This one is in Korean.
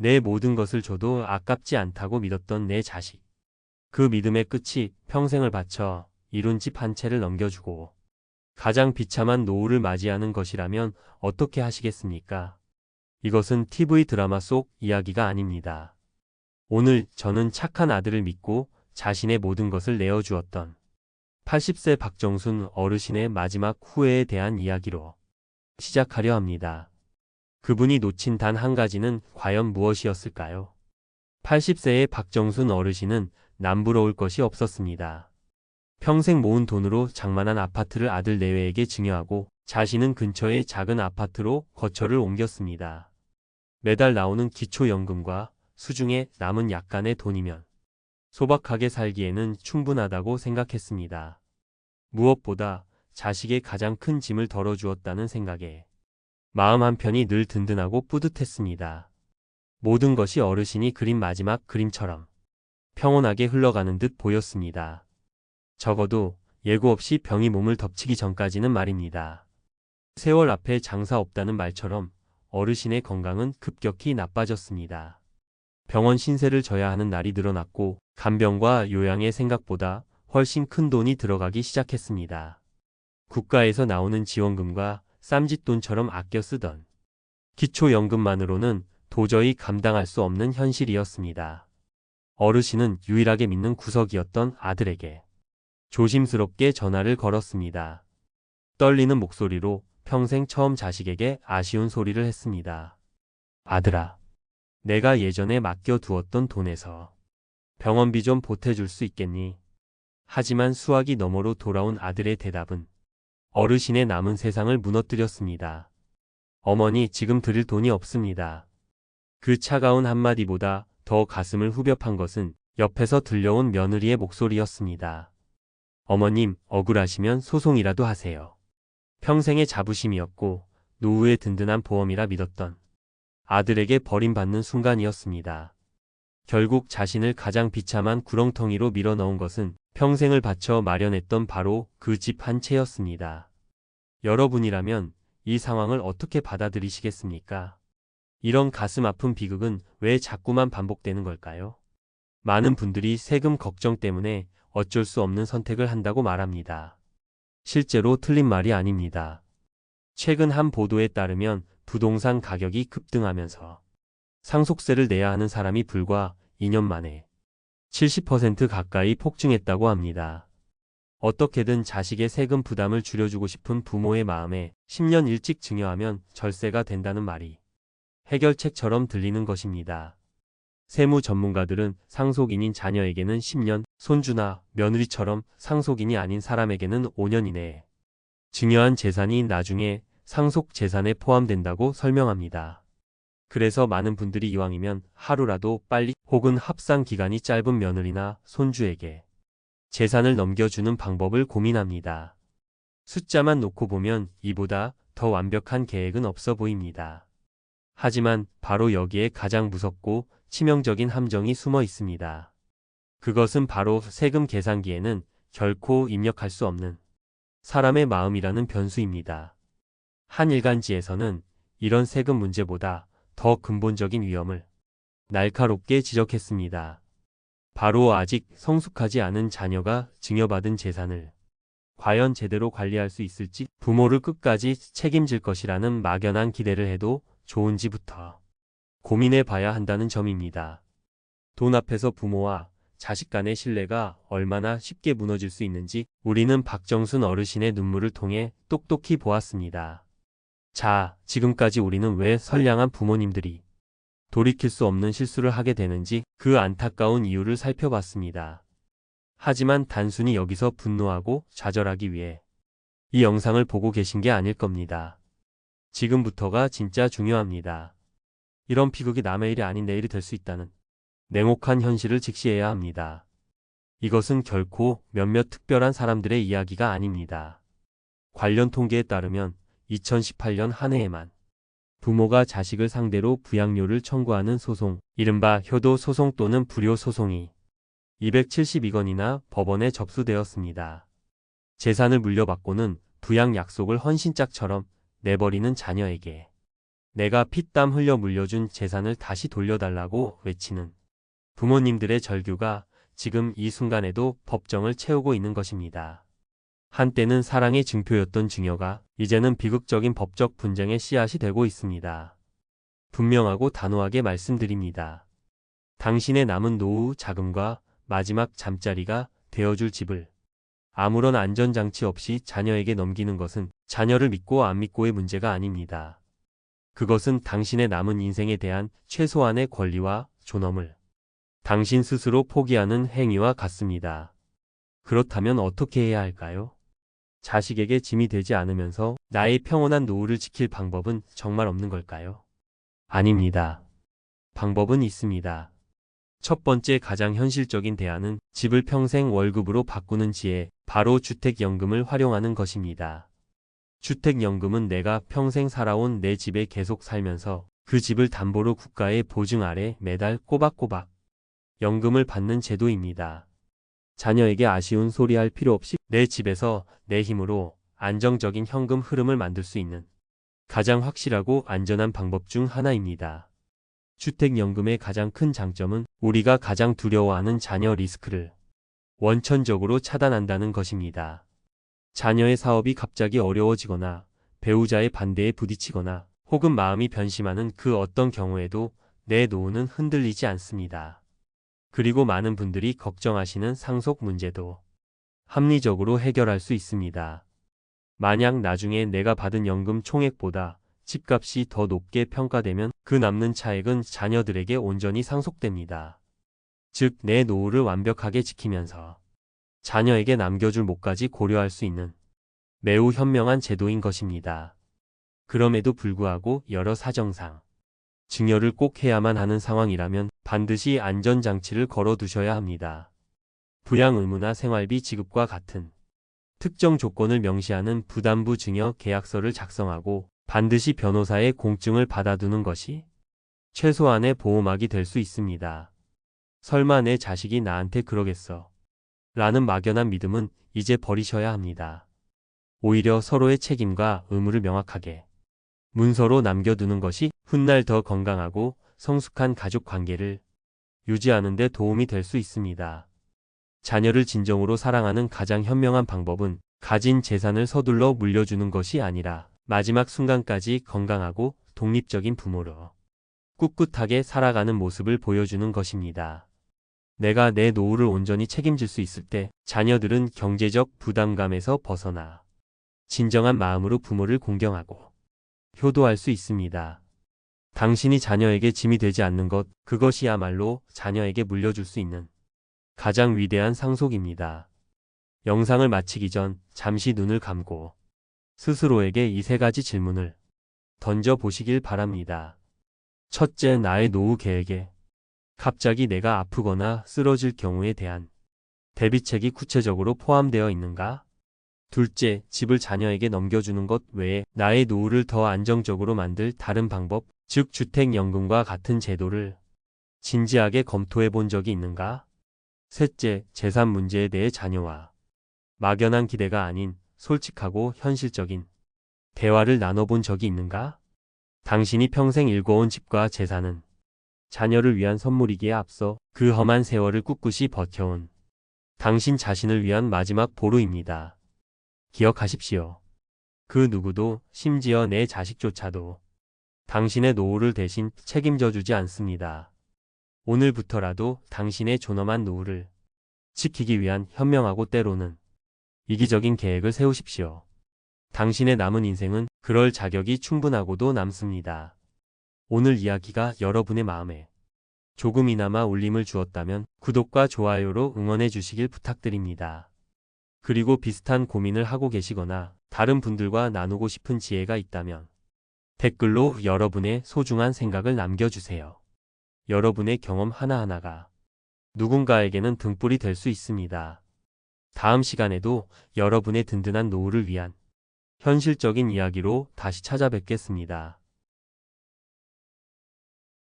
내 모든 것을 줘도 아깝지 않다고 믿었던 내 자식. 그 믿음의 끝이 평생을 바쳐 이룬 집 한 채를 넘겨주고 가장 비참한 노후를 맞이하는 것이라면 어떻게 하시겠습니까? 이것은 TV 드라마 속 이야기가 아닙니다. 오늘 저는 착한 아들을 믿고 자신의 모든 것을 내어주었던 80세 박정순 어르신의 마지막 후회에 대한 이야기로 시작하려 합니다. 그분이 놓친 단 한 가지는 과연 무엇이었을까요? 80세의 박정순 어르신은 남부러울 것이 없었습니다. 평생 모은 돈으로 장만한 아파트를 아들 내외에게 증여하고 자신은 근처의 작은 아파트로 거처를 옮겼습니다. 매달 나오는 기초연금과 수중에 남은 약간의 돈이면 소박하게 살기에는 충분하다고 생각했습니다. 무엇보다 자식의 가장 큰 짐을 덜어주었다는 생각에 마음 한편이 늘 든든하고 뿌듯했습니다. 모든 것이 어르신이 그린 마지막 그림처럼 평온하게 흘러가는 듯 보였습니다. 적어도 예고 없이 병이 몸을 덮치기 전까지는 말입니다. 세월 앞에 장사 없다는 말처럼 어르신의 건강은 급격히 나빠졌습니다. 병원 신세를 져야 하는 날이 늘어났고 간병과 요양에 생각보다 훨씬 큰 돈이 들어가기 시작했습니다. 국가에서 나오는 지원금과 쌈짓돈처럼 아껴 쓰던 기초연금만으로는 도저히 감당할 수 없는 현실이었습니다. 어르신은 유일하게 믿는 구석이었던 아들에게 조심스럽게 전화를 걸었습니다. 떨리는 목소리로 평생 처음 자식에게 아쉬운 소리를 했습니다. 아들아, 내가 예전에 맡겨두었던 돈에서 병원비 좀 보태줄 수 있겠니? 하지만 수화기 너머로 돌아온 아들의 대답은 어르신의 남은 세상을 무너뜨렸습니다. 어머니, 지금 드릴 돈이 없습니다. 그 차가운 한마디보다 더 가슴을 후벼 판 것은 옆에서 들려온 며느리의 목소리였습니다. 어머님, 억울하시면 소송이라도 하세요. 평생의 자부심이었고 노후의 든든한 보험이라 믿었던 아들에게 버림받는 순간이었습니다. 결국 자신을 가장 비참한 구렁텅이로 밀어넣은 것은 평생을 바쳐 마련했던 바로 그 집 한 채였습니다. 여러분이라면 이 상황을 어떻게 받아들이시겠습니까? 이런 가슴 아픈 비극은 왜 자꾸만 반복되는 걸까요? 많은 분들이 세금 걱정 때문에 어쩔 수 없는 선택을 한다고 말합니다. 실제로 틀린 말이 아닙니다. 최근 한 보도에 따르면 부동산 가격이 급등하면서 상속세를 내야 하는 사람이 불과 2년 만에 70% 가까이 폭증했다고 합니다. 어떻게든 자식의 세금 부담을 줄여주고 싶은 부모의 마음에 10년 일찍 증여하면 절세가 된다는 말이 해결책처럼 들리는 것입니다. 세무 전문가들은 상속인인 자녀에게는 10년, 손주나 며느리처럼 상속인이 아닌 사람에게는 5년 이내에 증여한 재산이 나중에 상속 재산에 포함된다고 설명합니다. 그래서 많은 분들이 이왕이면 하루라도 빨리 혹은 합산 기간이 짧은 며느리나 손주에게 재산을 넘겨주는 방법을 고민합니다. 숫자만 놓고 보면 이보다 더 완벽한 계획은 없어 보입니다. 하지만 바로 여기에 가장 무섭고 치명적인 함정이 숨어 있습니다. 그것은 바로 세금 계산기에는 결코 입력할 수 없는 사람의 마음이라는 변수입니다. 한 일간지에서는 이런 세금 문제보다 더 근본적인 위험을 날카롭게 지적했습니다. 바로 아직 성숙하지 않은 자녀가 증여받은 재산을 과연 제대로 관리할 수 있을지, 부모를 끝까지 책임질 것이라는 막연한 기대를 해도 좋은지부터 고민해 봐야 한다는 점입니다. 돈 앞에서 부모와 자식 간의 신뢰가 얼마나 쉽게 무너질 수 있는지 우리는 박정순 어르신의 눈물을 통해 똑똑히 보았습니다. 자, 지금까지 우리는 왜 선량한 부모님들이 돌이킬 수 없는 실수를 하게 되는지 그 안타까운 이유를 살펴봤습니다. 하지만 단순히 여기서 분노하고 좌절하기 위해 이 영상을 보고 계신 게 아닐 겁니다. 지금부터가 진짜 중요합니다. 이런 비극이 남의 일이 아닌 내 일이 될 수 있다는 냉혹한 현실을 직시해야 합니다. 이것은 결코 몇몇 특별한 사람들의 이야기가 아닙니다. 관련 통계에 따르면 2018년 한 해에만 부모가 자식을 상대로 부양료를 청구하는 소송, 이른바 효도 소송 또는 불효 소송이 272건이나 법원에 접수되었습니다. 재산을 물려받고는 부양 약속을 헌신짝처럼 내버리는 자녀에게 내가 피땀 흘려 물려준 재산을 다시 돌려달라고 외치는 부모님들의 절규가 지금 이 순간에도 법정을 채우고 있는 것입니다. 한때는 사랑의 증표였던 증여가 이제는 비극적인 법적 분쟁의 씨앗이 되고 있습니다. 분명하고 단호하게 말씀드립니다. 당신의 남은 노후 자금과 마지막 잠자리가 되어줄 집을 아무런 안전장치 없이 자녀에게 넘기는 것은 자녀를 믿고 안 믿고의 문제가 아닙니다. 그것은 당신의 남은 인생에 대한 최소한의 권리와 존엄을 당신 스스로 포기하는 행위와 같습니다. 그렇다면 어떻게 해야 할까요? 자식에게 짐이 되지 않으면서 나의 평온한 노후를 지킬 방법은 정말 없는 걸까요? 아닙니다. 방법은 있습니다. 첫 번째 가장 현실적인 대안은 집을 평생 월급으로 바꾸는 지혜, 바로 주택연금을 활용하는 것입니다. 주택연금은 내가 평생 살아온 내 집에 계속 살면서 그 집을 담보로 국가의 보증 아래 매달 꼬박꼬박 연금을 받는 제도입니다. 자녀에게 아쉬운 소리 할 필요 없이 내 집에서 내 힘으로 안정적인 현금 흐름을 만들 수 있는 가장 확실하고 안전한 방법 중 하나입니다. 주택연금의 가장 큰 장점은 우리가 가장 두려워하는 자녀 리스크를 원천적으로 차단한다는 것입니다. 자녀의 사업이 갑자기 어려워지거나 배우자의 반대에 부딪히거나 혹은 마음이 변심하는 그 어떤 경우에도 내 노후는 흔들리지 않습니다. 그리고 많은 분들이 걱정하시는 상속 문제도 합리적으로 해결할 수 있습니다. 만약 나중에 내가 받은 연금 총액보다 집값이 더 높게 평가되면 그 남는 차액은 자녀들에게 온전히 상속됩니다. 즉, 내 노후를 완벽하게 지키면서 자녀에게 남겨줄 몫까지 고려할 수 있는 매우 현명한 제도인 것입니다. 그럼에도 불구하고 여러 사정상 증여를 꼭 해야만 하는 상황이라면 반드시 안전장치를 걸어두셔야 합니다. 부양 의무나 생활비 지급과 같은 특정 조건을 명시하는 부담부 증여 계약서를 작성하고 반드시 변호사의 공증을 받아두는 것이 최소한의 보호막이 될 수 있습니다. 설마 내 자식이 나한테 그러겠어? 라는 막연한 믿음은 이제 버리셔야 합니다. 오히려 서로의 책임과 의무를 명확하게 문서로 남겨두는 것이 훗날 더 건강하고 성숙한 가족 관계를 유지하는 데 도움이 될 수 있습니다. 자녀를 진정으로 사랑하는 가장 현명한 방법은 가진 재산을 서둘러 물려주는 것이 아니라 마지막 순간까지 건강하고 독립적인 부모로 꿋꿋하게 살아가는 모습을 보여주는 것입니다. 내가 내 노후를 온전히 책임질 수 있을 때 자녀들은 경제적 부담감에서 벗어나 진정한 마음으로 부모를 공경하고 효도할 수 있습니다. 당신이 자녀에게 짐이 되지 않는 것, 그것이야말로 자녀에게 물려줄 수 있는 가장 위대한 상속입니다. 영상을 마치기 전 잠시 눈을 감고 스스로에게 이 3가지 질문을 던져 보시길 바랍니다. 첫째, 나의 노후 계획에 갑자기 내가 아프거나 쓰러질 경우에 대한 대비책이 구체적으로 포함되어 있는가? 둘째, 집을 자녀에게 넘겨주는 것 외에 나의 노후를 더 안정적으로 만들 다른 방법, 즉 주택연금과 같은 제도를 진지하게 검토해 본 적이 있는가? 셋째, 재산 문제에 대해 자녀와 막연한 기대가 아닌 솔직하고 현실적인 대화를 나눠본 적이 있는가? 당신이 평생 일궈온 집과 재산은 자녀를 위한 선물이기에 앞서 그 험한 세월을 꿋꿋이 버텨온 당신 자신을 위한 마지막 보루입니다. 기억하십시오. 그 누구도, 심지어 내 자식조차도 당신의 노후를 대신 책임져 주지 않습니다. 오늘부터라도 당신의 존엄한 노후를 지키기 위한 현명하고 때로는 이기적인 계획을 세우십시오. 당신의 남은 인생은 그럴 자격이 충분하고도 남습니다. 오늘 이야기가 여러분의 마음에 조금이나마 울림을 주었다면 구독과 좋아요로 응원해 주시길 부탁드립니다. 그리고 비슷한 고민을 하고 계시거나 다른 분들과 나누고 싶은 지혜가 있다면 댓글로 여러분의 소중한 생각을 남겨주세요. 여러분의 경험 하나하나가 누군가에게는 등불이 될 수 있습니다. 다음 시간에도 여러분의 든든한 노후를 위한 현실적인 이야기로 다시 찾아뵙겠습니다.